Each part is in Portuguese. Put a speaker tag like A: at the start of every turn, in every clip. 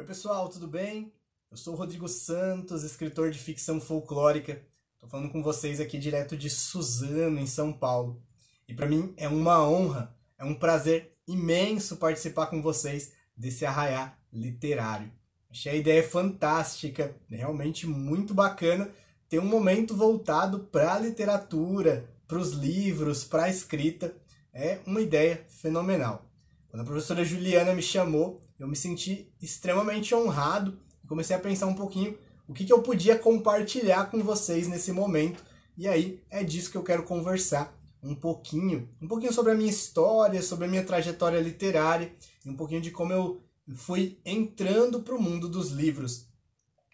A: Oi pessoal, tudo bem? Eu sou o Rodrigo Santos, escritor de ficção folclórica. Estou falando com vocês aqui direto de Suzano, em São Paulo. E para mim é uma honra, é um prazer imenso participar com vocês desse arraiá literário. Achei a ideia fantástica, realmente muito bacana ter um momento voltado para a literatura, para os livros, para a escrita. É uma ideia fenomenal. Quando a professora Juliana me chamou, eu me senti extremamente honrado e comecei a pensar um pouquinho o que eu podia compartilhar com vocês nesse momento. E aí é disso que eu quero conversar um pouquinho sobre a minha história, sobre a minha trajetória literária e um pouquinho de como eu fui entrando para o mundo dos livros.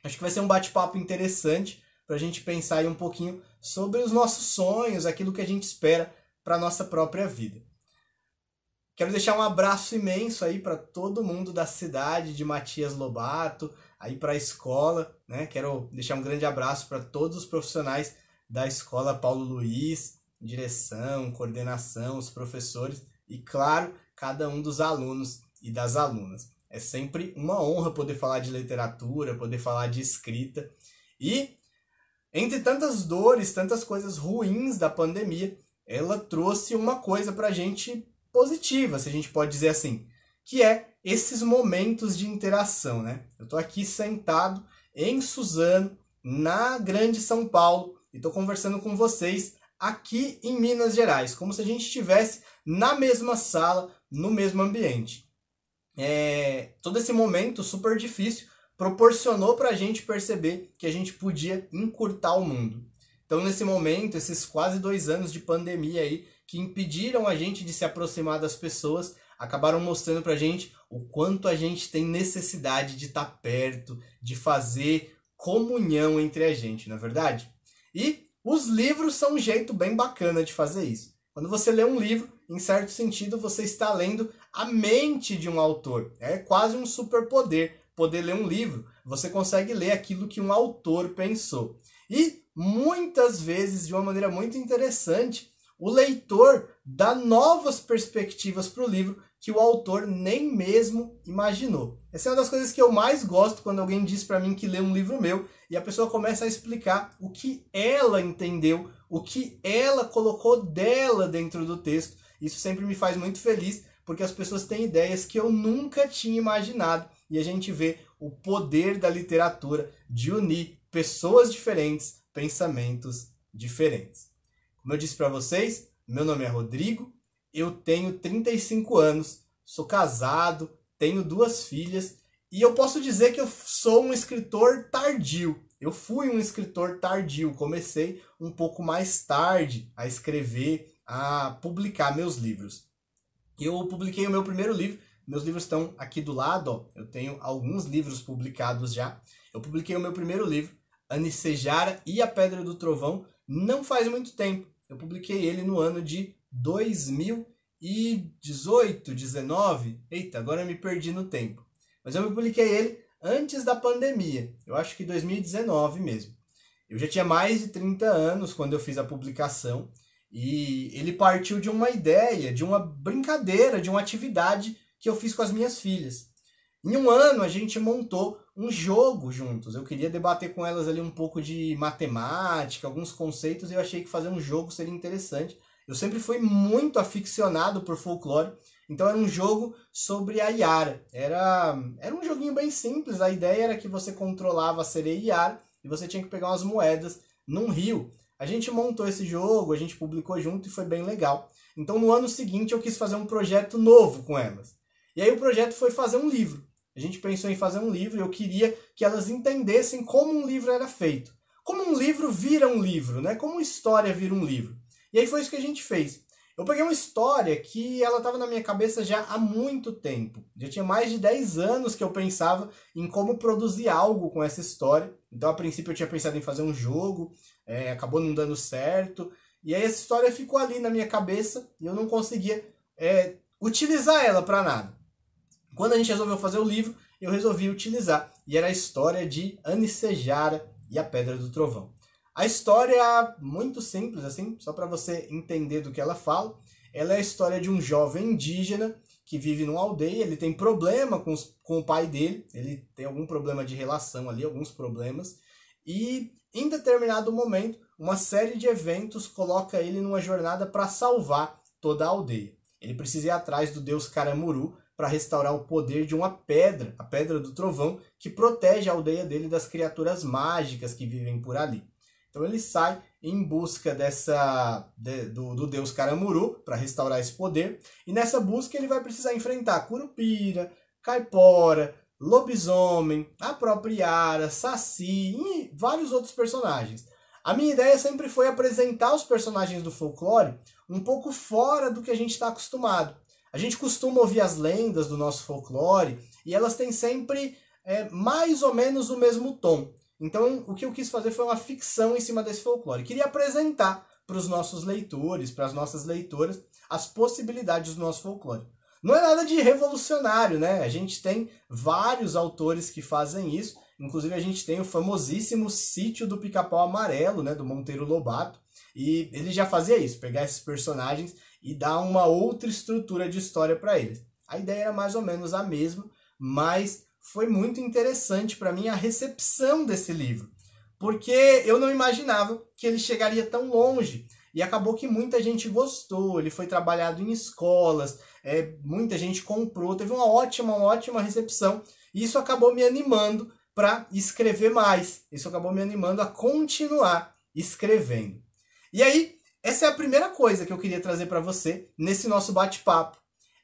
A: Acho que vai ser um bate-papo interessante para a gente pensar aí um pouquinho sobre os nossos sonhos, aquilo que a gente espera para a nossa própria vida. Quero deixar um abraço imenso aí para todo mundo da cidade de Matias Lobato, aí para a escola, né? Quero deixar um grande abraço para todos os profissionais da escola Paulo Luiz, direção, coordenação, os professores e, claro, cada um dos alunos e das alunas. É sempre uma honra poder falar de literatura, poder falar de escrita. E, entre tantas dores, tantas coisas ruins da pandemia, ela trouxe uma coisa para a gente positiva, se a gente pode dizer assim, que é esses momentos de interação, né? Eu estou aqui sentado em Suzano, na Grande São Paulo, e estou conversando com vocês aqui em Minas Gerais, como se a gente estivesse na mesma sala, no mesmo ambiente. Todo esse momento super difícil proporcionou para a gente perceber que a gente podia encurtar o mundo. Então, nesse momento, esses quase 2 anos de pandemia aí, que impediram a gente de se aproximar das pessoas, acabaram mostrando pra gente o quanto a gente tem necessidade de estar perto, de fazer comunhão entre a gente, não é verdade? E os livros são um jeito bem bacana de fazer isso. Quando você lê um livro, em certo sentido, você está lendo a mente de um autor. É quase um superpoder poder ler um livro. Você consegue ler aquilo que um autor pensou. E muitas vezes, de uma maneira muito interessante, o leitor dá novas perspectivas para o livro que o autor nem mesmo imaginou. Essa é uma das coisas que eu mais gosto quando alguém diz para mim que lê um livro meu e a pessoa começa a explicar o que ela entendeu, o que ela colocou dela dentro do texto. Isso sempre me faz muito feliz, porque as pessoas têm ideias que eu nunca tinha imaginado e a gente vê o poder da literatura de unir pessoas diferentes, pensamentos diferentes. Como eu disse para vocês, meu nome é Rodrigo, eu tenho 35 anos, sou casado, tenho 2 filhas e eu posso dizer que eu sou um escritor tardio. Eu fui um escritor tardio, comecei um pouco mais tarde a escrever, a publicar meus livros. Eu publiquei o meu primeiro livro, meus livros estão aqui do lado, ó, eu tenho alguns livros publicados já. Eu publiquei o meu primeiro livro, Anicejara e a Pedra do Trovão, não faz muito tempo. Eu publiquei ele no ano de 2018, 19. Eita, agora eu me perdi no tempo. Mas eu publiquei ele antes da pandemia. Eu acho que 2019 mesmo. Eu já tinha mais de 30 anos quando eu fiz a publicação. E ele partiu de uma ideia, de uma brincadeira, de uma atividade que eu fiz com as minhas filhas. Em um ano a gente montou um jogo juntos. Eu queria debater com elas ali um pouco de matemática, alguns conceitos, e eu achei que fazer um jogo seria interessante. Eu sempre fui muito aficionado por folclore, então era um jogo sobre a Yara. Era um joguinho bem simples, a ideia era que você controlava a sereia Yara e você tinha que pegar umas moedas num rio. A gente montou esse jogo, a gente publicou junto e foi bem legal. Então no ano seguinte eu quis fazer um projeto novo com elas. E aí o projeto foi fazer um livro. A gente pensou em fazer um livro e eu queria que elas entendessem como um livro era feito. Como um livro vira um livro, né? Como uma história vira um livro. E aí foi isso que a gente fez. Eu peguei uma história que ela estava na minha cabeça já há muito tempo. Já tinha mais de 10 anos que eu pensava em como produzir algo com essa história. Então, a princípio, eu tinha pensado em fazer um jogo, acabou não dando certo. E aí essa história ficou ali na minha cabeça e eu não conseguia utilizar ela para nada. Quando a gente resolveu fazer o livro, eu resolvi utilizar. E era a história de Anicejara e a Pedra do Trovão. A história é muito simples, assim, só para você entender do que ela fala. Ela é a história de um jovem indígena que vive numa aldeia, ele tem problema com o pai dele, ele tem algum problema de relação ali, alguns problemas, e em determinado momento, uma série de eventos coloca ele numa jornada para salvar toda a aldeia. Ele precisa ir atrás do deus Karamuru para restaurar o poder de uma pedra, a Pedra do Trovão, que protege a aldeia dele das criaturas mágicas que vivem por ali. Então ele sai em busca do deus Karamuru para restaurar esse poder, e nessa busca ele vai precisar enfrentar Curupira, Caipora, Lobisomem, a própria Yara, Saci e vários outros personagens. A minha ideia sempre foi apresentar os personagens do folclore um pouco fora do que a gente está acostumado. A gente costuma ouvir as lendas do nosso folclore e elas têm sempre mais ou menos o mesmo tom. Então, o que eu quis fazer foi uma ficção em cima desse folclore. Queria apresentar para os nossos leitores, para as nossas leitoras, as possibilidades do nosso folclore. Não é nada de revolucionário, né? A gente tem vários autores que fazem isso. Inclusive, a gente tem o famosíssimo Sítio do Pica-Pau Amarelo, né? Do Monteiro Lobato. E ele já fazia isso, pegar esses personagens e dar uma outra estrutura de história para eles. A ideia era mais ou menos a mesma, mas foi muito interessante para mim a recepção desse livro, porque eu não imaginava que ele chegaria tão longe, e acabou que muita gente gostou, ele foi trabalhado em escolas, muita gente comprou, teve uma ótima recepção, e isso acabou me animando para escrever mais, isso acabou me animando a continuar escrevendo. E aí, essa é a primeira coisa que eu queria trazer para você nesse nosso bate-papo.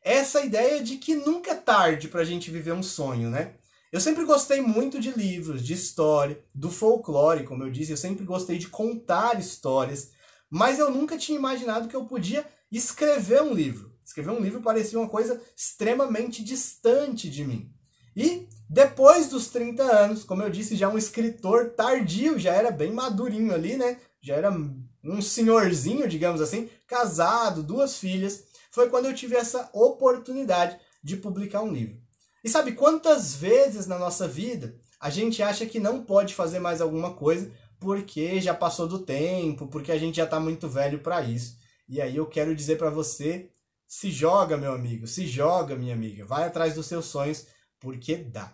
A: Essa ideia de que nunca é tarde para a gente viver um sonho, né? Eu sempre gostei muito de livros, de história, do folclore, como eu disse, eu sempre gostei de contar histórias, mas eu nunca tinha imaginado que eu podia escrever um livro. Escrever um livro parecia uma coisa extremamente distante de mim. E depois dos 30 anos, como eu disse, já um escritor tardio, já era bem madurinho ali, né? Já era um senhorzinho, digamos assim, casado, 2 filhas, foi quando eu tive essa oportunidade de publicar um livro. E sabe quantas vezes na nossa vida a gente acha que não pode fazer mais alguma coisa porque já passou do tempo, porque a gente já está muito velho para isso. E aí eu quero dizer para você, se joga, meu amigo, se joga, minha amiga, vai atrás dos seus sonhos, porque dá.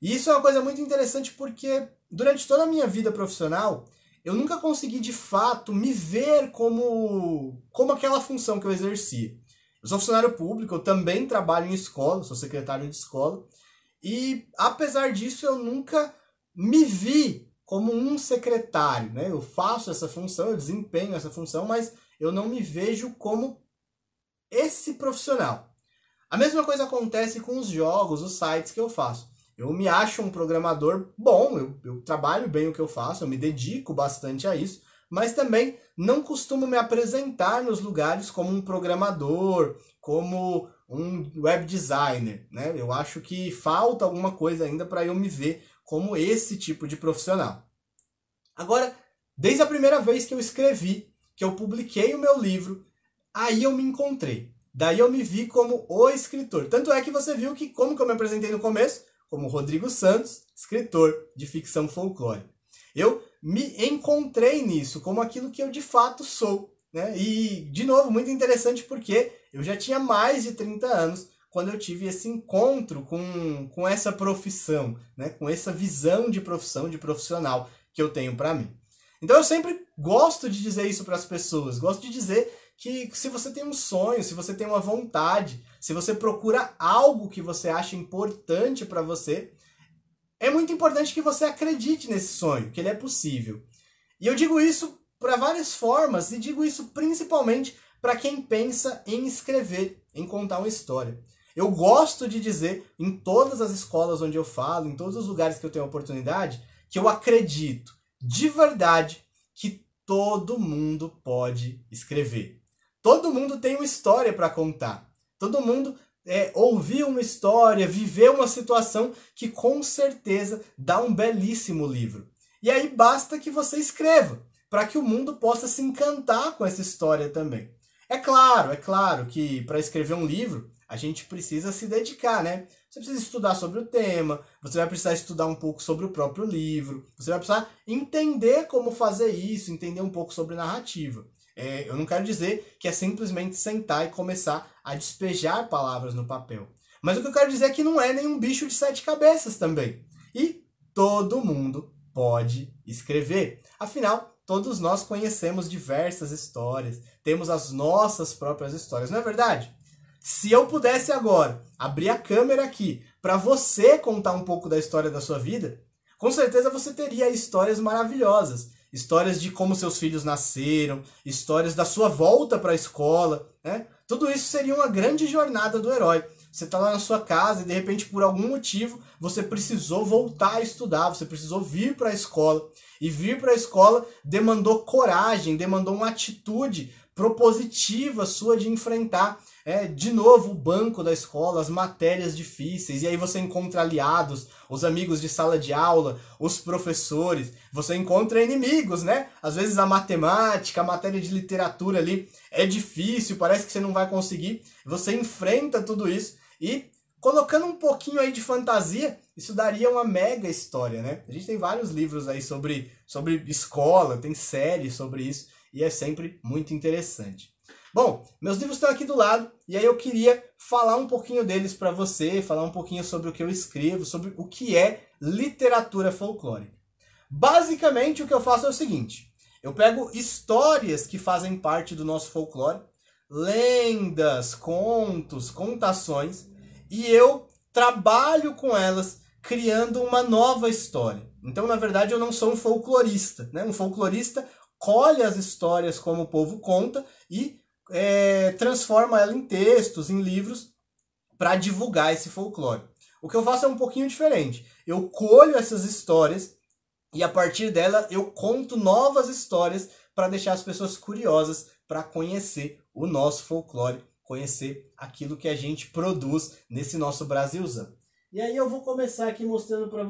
A: E isso é uma coisa muito interessante porque durante toda a minha vida profissional, eu nunca consegui de fato me ver como aquela função que eu exercia. Eu sou funcionário público, eu também trabalho em escola, sou secretário de escola, e apesar disso eu nunca me vi como um secretário, né? Eu faço essa função, eu desempenho essa função, mas eu não me vejo como esse profissional. A mesma coisa acontece com os jogos, os sites que eu faço. Eu me acho um programador bom, eu trabalho bem o que eu faço, eu me dedico bastante a isso, mas também não costumo me apresentar nos lugares como um programador, como um web designer, né? Eu acho que falta alguma coisa ainda para eu me ver como esse tipo de profissional. Agora, desde a primeira vez que eu escrevi, que eu publiquei o meu livro, aí eu me encontrei. Daí eu me vi como o escritor. Tanto é que você viu que, como que eu me apresentei no começo, como Rodrigo Santos, escritor de ficção folclórica. Eu me encontrei nisso, como aquilo que eu de fato sou, né? E, de novo, muito interessante porque eu já tinha mais de 30 anos quando eu tive esse encontro com essa profissão, né? Com essa visão de profissão, de profissional que eu tenho para mim. Então eu sempre gosto de dizer isso para as pessoas, gosto de dizer que se você tem um sonho, se você tem uma vontade, se você procura algo que você acha importante para você, é muito importante que você acredite nesse sonho, que ele é possível. E eu digo isso para várias formas, e digo isso principalmente para quem pensa em escrever, em contar uma história. Eu gosto de dizer, em todas as escolas onde eu falo, em todos os lugares que eu tenho oportunidade, que eu acredito de verdade que todo mundo pode escrever. Todo mundo tem uma história para contar. Todo mundo ouviu uma história, viveu uma situação que com certeza dá um belíssimo livro. E aí basta que você escreva, para que o mundo possa se encantar com essa história também. É claro que para escrever um livro, a gente precisa se dedicar, né? Você precisa estudar sobre o tema, você vai precisar estudar um pouco sobre o próprio livro, você vai precisar entender como fazer isso, entender um pouco sobre narrativa. Eu não quero dizer que é simplesmente sentar e começar a despejar palavras no papel. Mas o que eu quero dizer é que não é nenhum bicho de 7 cabeças também. E todo mundo pode escrever. Afinal, todos nós conhecemos diversas histórias, temos as nossas próprias histórias, não é verdade? Se eu pudesse agora abrir a câmera aqui para você contar um pouco da história da sua vida, com certeza você teria histórias maravilhosas. Histórias de como seus filhos nasceram, histórias da sua volta para a escola, né? Tudo isso seria uma grande jornada do herói. Você está lá na sua casa e de repente por algum motivo você precisou voltar a estudar, você precisou vir para a escola. E vir para a escola demandou coragem, demandou uma atitude propositiva sua de enfrentar de novo o banco da escola, as matérias difíceis, e aí você encontra aliados, os amigos de sala de aula, os professores, você encontra inimigos, né? Às vezes a matemática, a matéria de literatura ali é difícil, parece que você não vai conseguir, você enfrenta tudo isso e colocando um pouquinho aí de fantasia, isso daria uma mega história, né? A gente tem vários livros aí sobre escola, tem séries sobre isso, e é sempre muito interessante. Bom, meus livros estão aqui do lado, e aí eu queria falar um pouquinho deles para você, falar um pouquinho sobre o que eu escrevo, sobre o que é literatura folclórica. Basicamente, o que eu faço é o seguinte, eu pego histórias que fazem parte do nosso folclore, lendas, contos, contações, e eu trabalho com elas criando uma nova história. Então, na verdade, eu não sou um folclorista, né? Um folclorista colhe as histórias como o povo conta e transforma ela em textos, em livros, para divulgar esse folclore. O que eu faço é um pouquinho diferente. Eu colho essas histórias e a partir dela eu conto novas histórias para deixar as pessoas curiosas para conhecer o nosso folclore, conhecer aquilo que a gente produz nesse nosso Brasilzão. E aí eu vou começar aqui mostrando para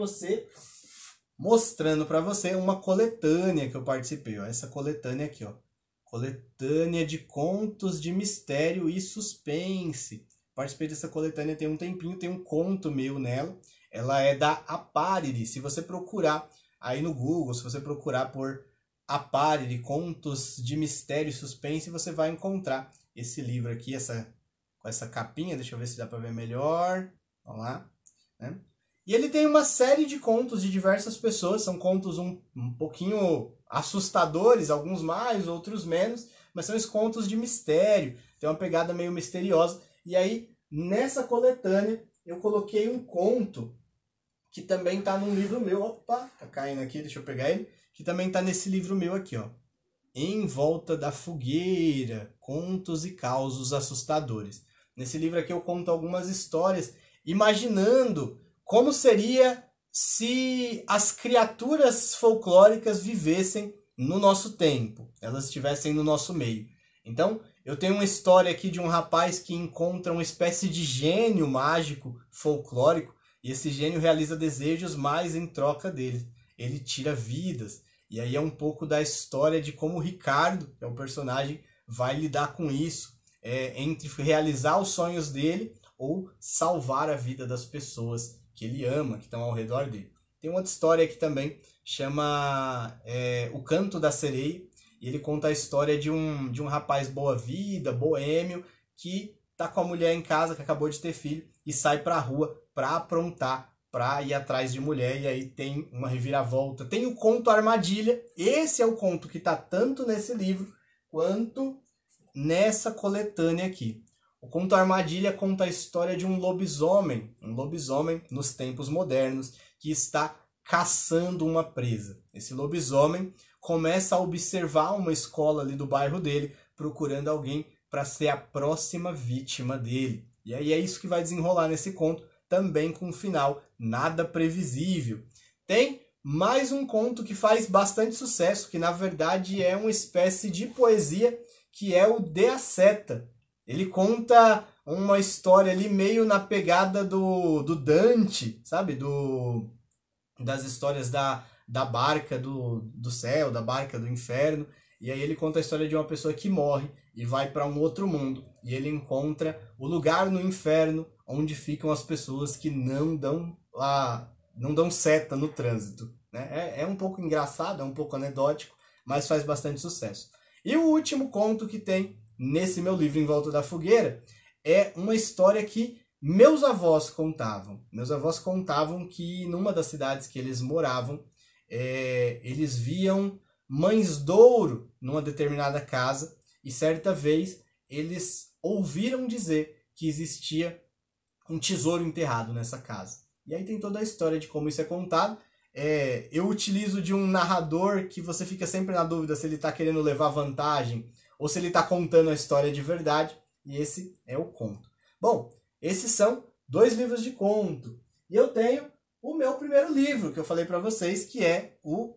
A: você uma coletânea que eu participei. Ó. Essa coletânea aqui, ó. Coletânea de contos de mistério e suspense. Participei dessa coletânea tem um tempinho, tem um conto meu nela. Ela é da Apariri. Se você procurar aí no Google, se você procurar por Apariri, contos de mistério e suspense, você vai encontrar esse livro aqui, com essa capinha. Deixa eu ver se dá para ver melhor. Vamos lá. Né? E ele tem uma série de contos de diversas pessoas. São contos um pouquinho assustadores, alguns mais, outros menos, mas são os contos de mistério, tem uma pegada meio misteriosa. E aí, nessa coletânea, eu coloquei um conto que também está num livro meu. Opa, tá caindo aqui, deixa eu pegar ele. Que também está nesse livro meu aqui, ó. Em Volta da Fogueira, Contos e Causos Assustadores. Nesse livro aqui eu conto algumas histórias, imaginando como seria se as criaturas folclóricas vivessem no nosso tempo, elas estivessem no nosso meio. Então, eu tenho uma história aqui de um rapaz que encontra uma espécie de gênio mágico folclórico, e esse gênio realiza desejos, mas em troca dele, ele tira vidas. E aí é um pouco da história de como o Ricardo, que é o personagem, vai lidar com isso, entre realizar os sonhos dele ou salvar a vida das pessoas que ele ama, que estão ao redor dele. Tem outra história aqui também, chama O Canto da Sereia, e ele conta a história de um rapaz boa vida, boêmio, que tá com a mulher em casa, que acabou de ter filho, e sai pra rua pra aprontar, pra ir atrás de mulher, e aí tem uma reviravolta. Tem o conto Armadilha, esse é o conto que tá tanto nesse livro, quanto nessa coletânea aqui. O conto Armadilha conta a história de um lobisomem nos tempos modernos, que está caçando uma presa. Esse lobisomem começa a observar uma escola ali do bairro dele, procurando alguém para ser a próxima vítima dele. E aí é isso que vai desenrolar nesse conto, também com um final nada previsível. Tem mais um conto que faz bastante sucesso, que na verdade é uma espécie de poesia, que é o De a Seta. Ele conta uma história ali meio na pegada do Dante, sabe? Das histórias da barca do céu, da barca do inferno. E aí ele conta a história de uma pessoa que morre e vai para um outro mundo. E ele encontra o lugar no inferno onde ficam as pessoas que não dão seta no trânsito. Né? É um pouco engraçado, é um pouco anedótico, mas faz bastante sucesso. E o último conto que tem nesse meu livro Em Volta da Fogueira é uma história que meus avós contavam. Meus avós contavam que numa das cidades que eles moravam, eles viam mães douro numa determinada casa e certa vez eles ouviram dizer que existia um tesouro enterrado nessa casa. E aí tem toda a história de como isso é contado. Eu utilizo de um narrador que você fica sempre na dúvida se ele está querendo levar vantagem ou se ele está contando a história de verdade. E esse é o conto. Bom, esses são 2 livros de conto. E eu tenho o meu primeiro livro, que eu falei para vocês, que é o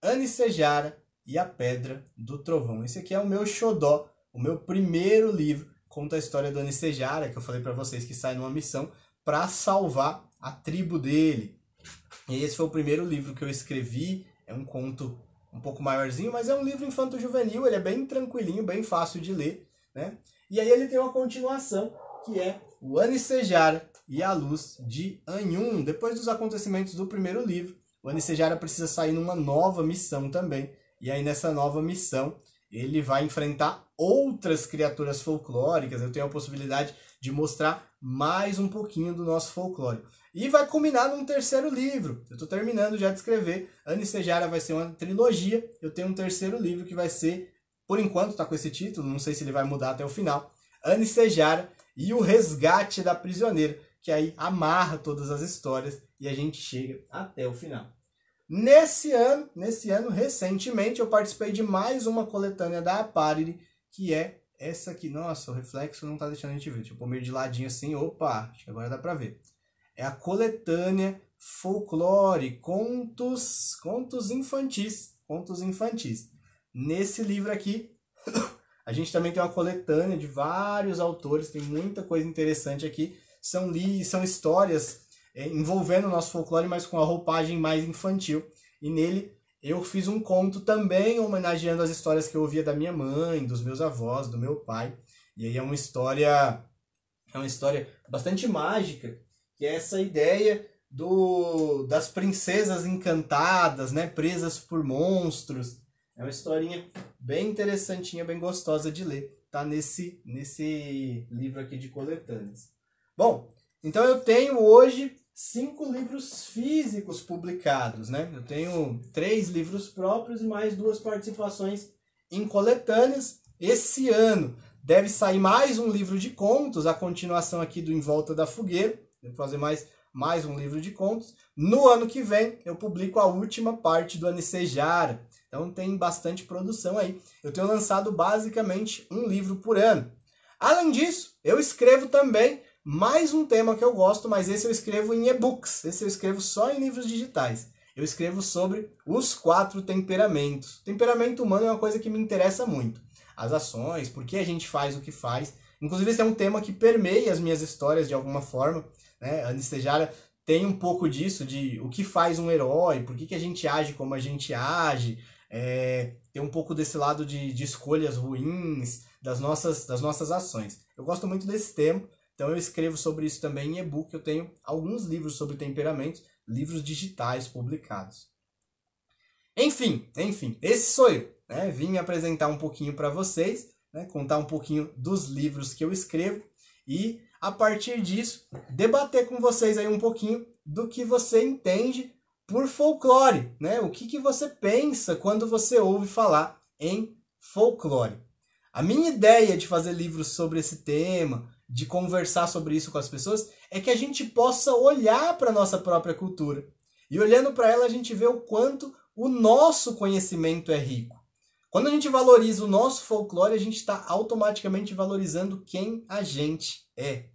A: Anicejara e a Pedra do Trovão. Esse aqui é o meu xodó, o meu primeiro livro. Conta a história do Anicejara, que eu falei para vocês que sai numa missão para salvar a tribo dele. E esse foi o primeiro livro que eu escrevi. É um conto um pouco maiorzinho, mas é um livro infanto-juvenil. Ele é bem tranquilinho, bem fácil de ler, né? E aí ele tem uma continuação, que é o Anicejara e a Luz de Anhum. Depois dos acontecimentos do primeiro livro, o Anicejara precisa sair numa nova missão também. E aí nessa nova missão ele vai enfrentar outras criaturas folclóricas. Eu tenho a possibilidade de mostrar mais um pouquinho do nosso folclore. E vai culminar num terceiro livro. Eu estou terminando já de escrever. Anicejara vai ser uma trilogia. Eu tenho um terceiro livro que vai ser, por enquanto está com esse título, não sei se ele vai mudar até o final, Anicejara e o Resgate da Prisioneira, que aí amarra todas as histórias e a gente chega até o final. Nesse ano, recentemente, eu participei de mais uma coletânea da Aparity, que é essa aqui. Nossa, o reflexo não está deixando a gente ver. Deixa eu pôr meio de ladinho assim. Opa, acho que agora dá para ver. É a coletânea Folclore, contos infantis. Nesse livro aqui, a gente também tem uma coletânea de vários autores, tem muita coisa interessante aqui. São histórias envolvendo o nosso folclore, mas com a roupagem mais infantil. E nele eu fiz um conto também homenageando as histórias que eu ouvia da minha mãe, dos meus avós, do meu pai. E aí é uma história bastante mágica, que é essa ideia das princesas encantadas, né, presas por monstros. É uma historinha bem interessantinha, bem gostosa de ler. Tá nesse livro aqui de coletâneas. Bom, então eu tenho hoje 5 livros físicos publicados, né? Eu tenho 3 livros próprios e mais 2 participações em coletâneas. Esse ano deve sair mais um livro de contos, a continuação aqui do Em Volta da Fogueira. Devo fazer mais um livro de contos. No ano que vem eu publico a última parte do Anicejara. Então tem bastante produção aí. Eu tenho lançado basicamente um livro por ano. Além disso, eu escrevo também mais um tema que eu gosto, mas esse eu escrevo em e-books. Esse eu escrevo só em livros digitais. Eu escrevo sobre os 4 temperamentos. O temperamento humano é uma coisa que me interessa muito. As ações, por que a gente faz o que faz. Inclusive esse é um tema que permeia as minhas histórias de alguma forma, né? A Anicejara tem um pouco disso, de o que faz um herói, por que a gente age como a gente age. Tem um pouco desse lado de escolhas ruins, das nossas ações. Eu gosto muito desse tema, então eu escrevo sobre isso também em e-book. Eu tenho alguns livros sobre temperamentos, livros digitais publicados. Enfim, esse sou eu, né? Vim me apresentar um pouquinho para vocês, né? Contar um pouquinho dos livros que eu escrevo e, a partir disso, debater com vocês aí um pouquinho do que você entende por folclore, né? O que você pensa quando você ouve falar em folclore. A minha ideia de fazer livros sobre esse tema, de conversar sobre isso com as pessoas, é que a gente possa olhar para a nossa própria cultura. E olhando para ela, a gente vê o quanto o nosso conhecimento é rico. Quando a gente valoriza o nosso folclore, a gente está automaticamente valorizando quem a gente é.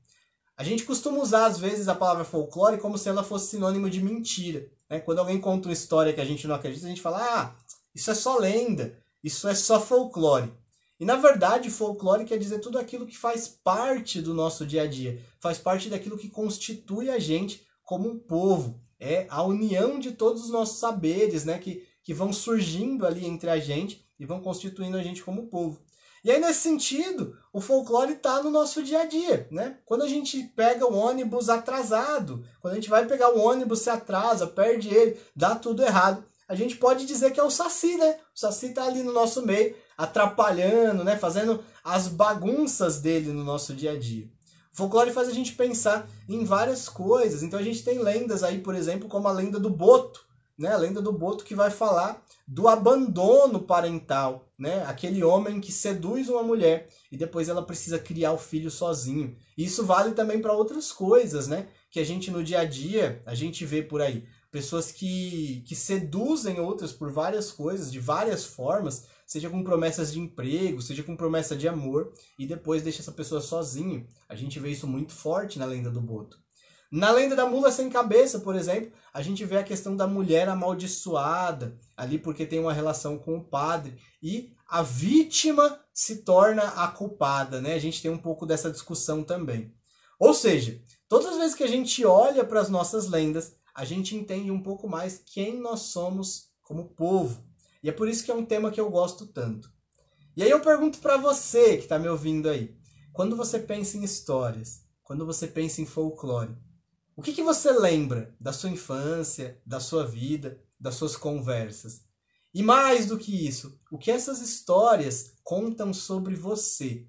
A: A gente costuma usar, às vezes, a palavra folclore como se ela fosse sinônimo de mentira. Quando alguém conta uma história que a gente não acredita, a gente fala, isso é só lenda, isso é só folclore. E na verdade, folclore quer dizer tudo aquilo que faz parte do nosso dia a dia, faz parte daquilo que constitui a gente como um povo. É a união de todos os nossos saberes, né, que vão surgindo ali entre a gente e vão constituindo a gente como povo. E aí, nesse sentido, o folclore está no nosso dia a dia, né? Quando a gente pega o ônibus atrasado, quando a gente vai pegar o ônibus, se atrasa, perde ele, dá tudo errado, a gente pode dizer que é o Saci, né? O Saci está ali no nosso meio, atrapalhando, né? Fazendo as bagunças dele no nosso dia a dia. O folclore faz a gente pensar em várias coisas. Então a gente tem lendas aí, por exemplo, como a lenda do Boto, né? A lenda do Boto que vai falar do abandono parental, né? Aquele homem que seduz uma mulher e depois ela precisa criar o filho sozinho. Isso vale também para outras coisas, né? Que a gente no dia a dia, a gente vê por aí. Pessoas que seduzem outras por várias coisas, de várias formas, seja com promessas de emprego, seja com promessa de amor, e depois deixa essa pessoa sozinha. A gente vê isso muito forte na lenda do Boto. Na lenda da mula sem cabeça, por exemplo, a gente vê a questão da mulher amaldiçoada, ali porque tem uma relação com o padre, e a vítima se torna a culpada, né? A gente tem um pouco dessa discussão também. Ou seja, todas as vezes que a gente olha para as nossas lendas, a gente entende um pouco mais quem nós somos como povo. E é por isso que é um tema que eu gosto tanto. E aí eu pergunto para você que está me ouvindo aí, quando você pensa em histórias, quando você pensa em folclore, o que você lembra da sua infância, da sua vida, das suas conversas? E mais do que isso, o que essas histórias contam sobre você?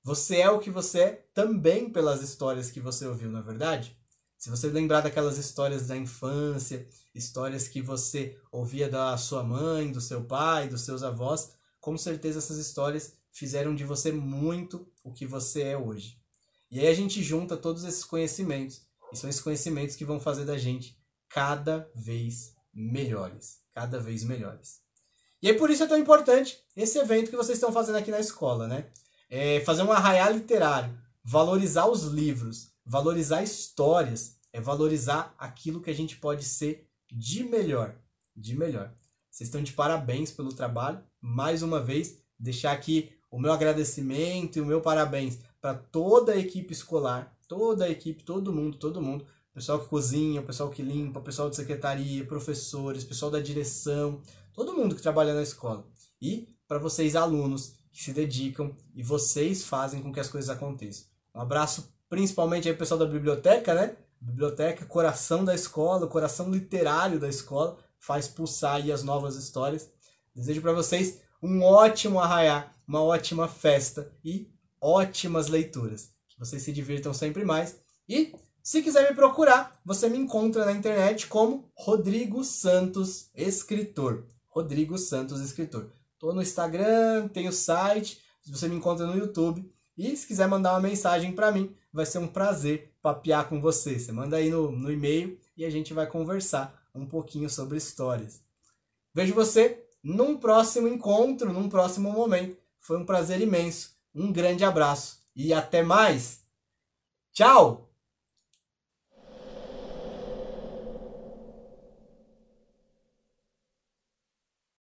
A: Você é o que você é também pelas histórias que você ouviu, não é verdade? Se você lembrar daquelas histórias da infância, histórias que você ouvia da sua mãe, do seu pai, dos seus avós, com certeza essas histórias fizeram de você muito o que você é hoje. E aí a gente junta todos esses conhecimentos, e são esses conhecimentos que vão fazer da gente cada vez melhores. Cada vez melhores. E aí por isso é tão importante esse evento que vocês estão fazendo aqui na escola, né? Fazer um arraial literário, valorizar os livros, valorizar histórias, valorizar aquilo que a gente pode ser de melhor. De melhor. Vocês estão de parabéns pelo trabalho. Mais uma vez, deixar aqui o meu agradecimento e o meu parabéns para toda a equipe escolar, toda a equipe, todo mundo, o pessoal que cozinha, o pessoal que limpa, o pessoal de secretaria, professores, o pessoal da direção, todo mundo que trabalha na escola. E para vocês alunos que se dedicam e vocês fazem com que as coisas aconteçam. Um abraço principalmente aí pro pessoal da biblioteca, né? Biblioteca, coração da escola, coração literário da escola, faz pulsar aí as novas histórias. Desejo para vocês um ótimo arraiá, uma ótima festa e ótimas leituras. Que vocês se divirtam sempre mais. E se quiser me procurar, você me encontra na internet como Rodrigo Santos Escritor. Rodrigo Santos Escritor. Estou no Instagram, tem o site, você me encontra no YouTube. E se quiser mandar uma mensagem para mim, vai ser um prazer papear com você. Você manda aí no e-mail e a gente vai conversar um pouquinho sobre histórias. Vejo você num próximo encontro, num próximo momento. Foi um prazer imenso. Um grande abraço e até mais. Tchau!